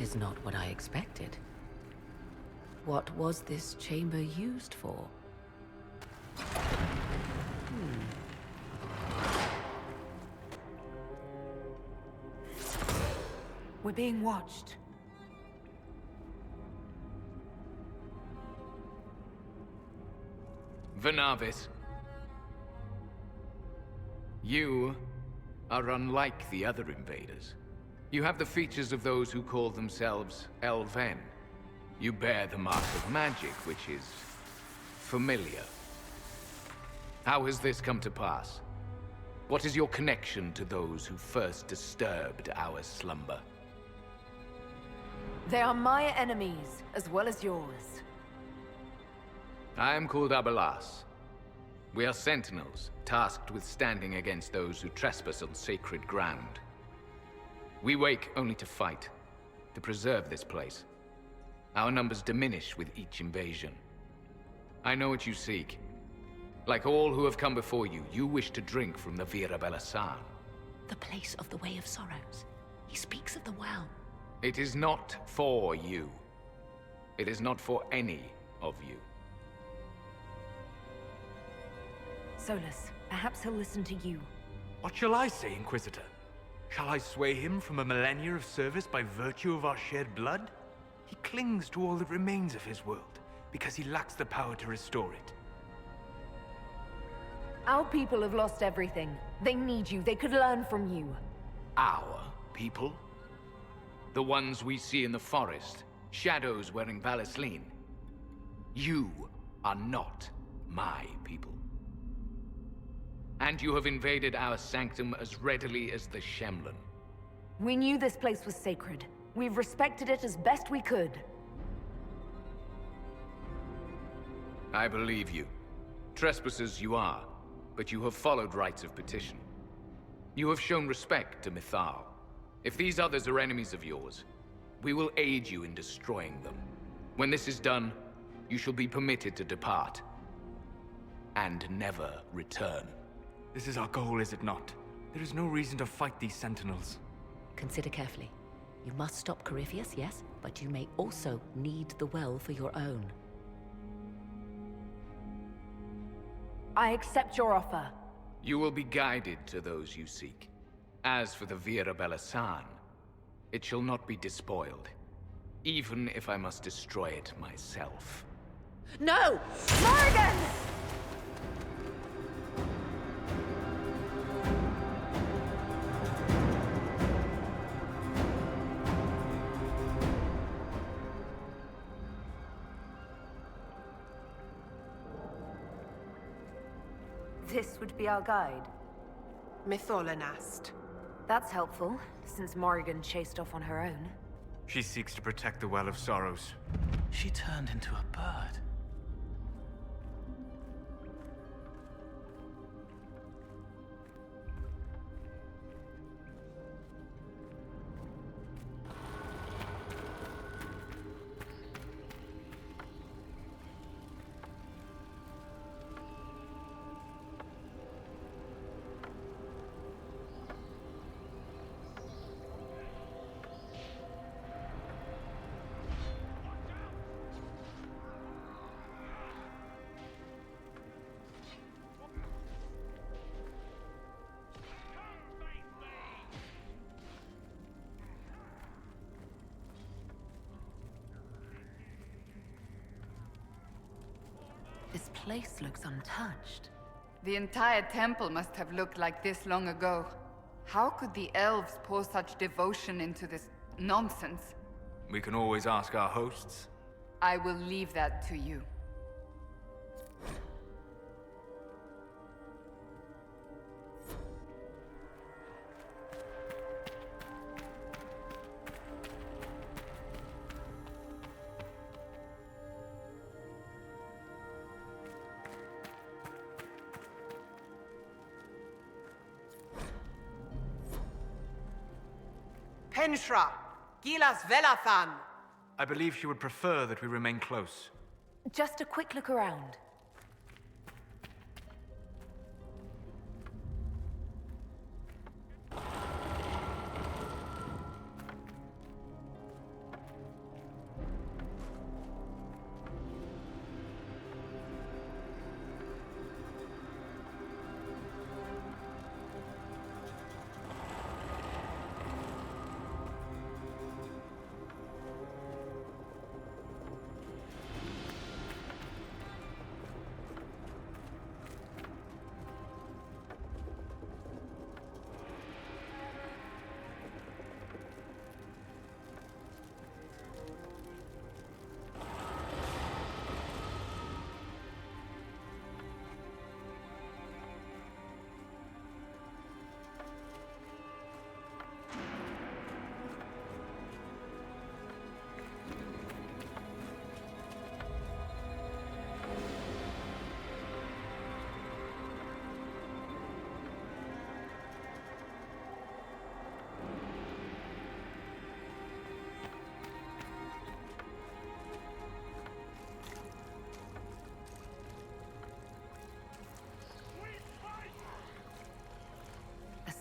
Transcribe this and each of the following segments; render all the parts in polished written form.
is not what I expected. What was this chamber used for? We're being watched. Venavis. You are unlike the other invaders. You have the features of those who call themselves Elven. You bear the mark of magic, which is familiar. How has this come to pass? What is your connection to those who first disturbed our slumber? They are my enemies, as well as yours. I am called Abelas. We are sentinels, tasked with standing against those who trespass on sacred ground. We wake only to fight, to preserve this place. Our numbers diminish with each invasion. I know what you seek. Like all who have come before you, you wish to drink from the Vira Belasan. The place of the Way of Sorrows. He speaks of the well. It is not for you. It is not for any of you. Solus, perhaps he'll listen to you. What shall I say, Inquisitor? Shall I sway him from a millennia of service by virtue of our shared blood? He clings to all that remains of his world, because he lacks the power to restore it. Our people have lost everything. They need you. They could learn from you. Our people? The ones we see in the forest, shadows wearing Valisleen. You are not my people. And you have invaded our sanctum as readily as the Shemlin. We knew this place was sacred. We've respected it as best we could. I believe you. Trespassers you are, but you have followed rites of petition. You have shown respect to Mithal. If these others are enemies of yours, we will aid you in destroying them. When this is done, you shall be permitted to depart. And never return. This is our goal, is it not? There is no reason to fight these sentinels. Consider carefully. You must stop Corypheus, yes, but you may also need the well for your own. I accept your offer. You will be guided to those you seek. As for the Vira Belasan, it shall not be despoiled, even if I must destroy it myself. No! Morgan! This would be our guide. Mytholanast. That's helpful, since Morrigan chased off on her own. She seeks to protect the Well of Sorrows. She turned into a bird. This place looks untouched. The entire temple must have looked like this long ago. How could the elves pour such devotion into this nonsense? We can always ask our hosts. I will leave that to you. Penshra! Gilas Velathan! I believe she would prefer that we remain close. Just a quick look around.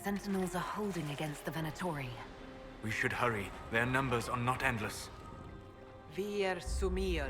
Sentinels are holding against the Venatori. We should hurry. Their numbers are not endless. Vir Sumiel.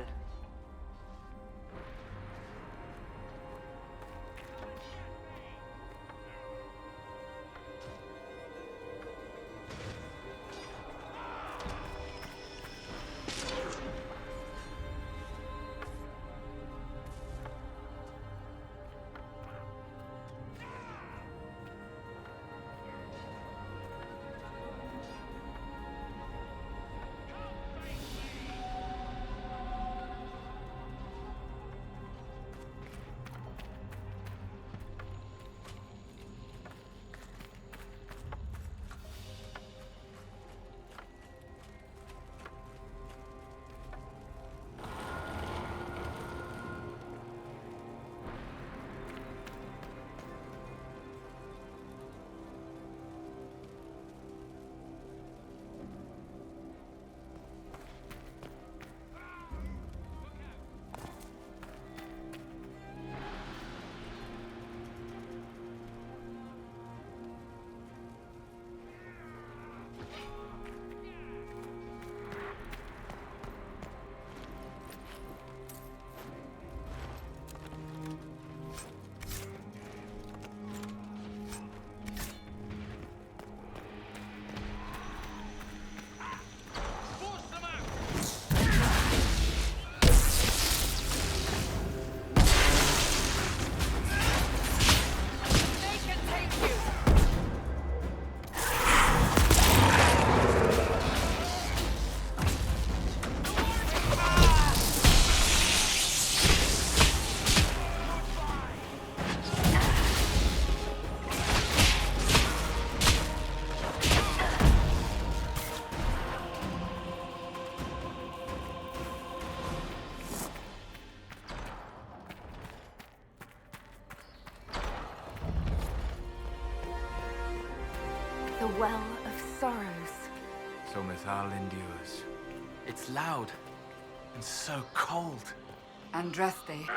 The Well of Sorrows. So Mithal endures. It's loud and so cold. Andraste.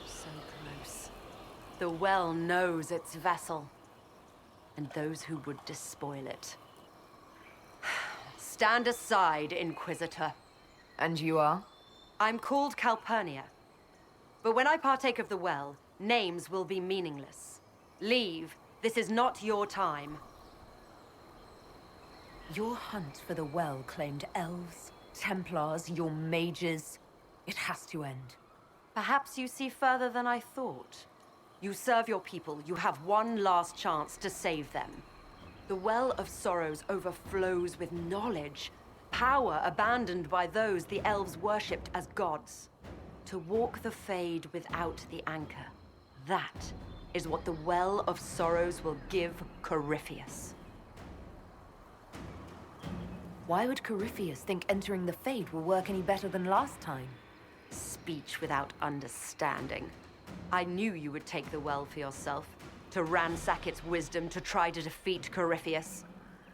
So close. The Well knows its vessel, and those who would despoil it. Stand aside, Inquisitor. And you are? I'm called Calpurnia. But when I partake of the Well, names will be meaningless. Leave. This is not your time. Your hunt for the Well claimed elves, Templars, your mages. It has to end. Perhaps you see further than I thought. You serve your people. You have one last chance to save them. The Well of Sorrows overflows with knowledge, power abandoned by those the elves worshipped as gods. To walk the Fade without the anchor. That is what the Well of Sorrows will give Corypheus. Why would Corypheus think entering the Fade will work any better than last time? Speech without understanding. I knew you would take the Well for yourself, to ransack its wisdom to try to defeat Corypheus.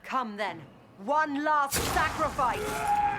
Come then, one last sacrifice!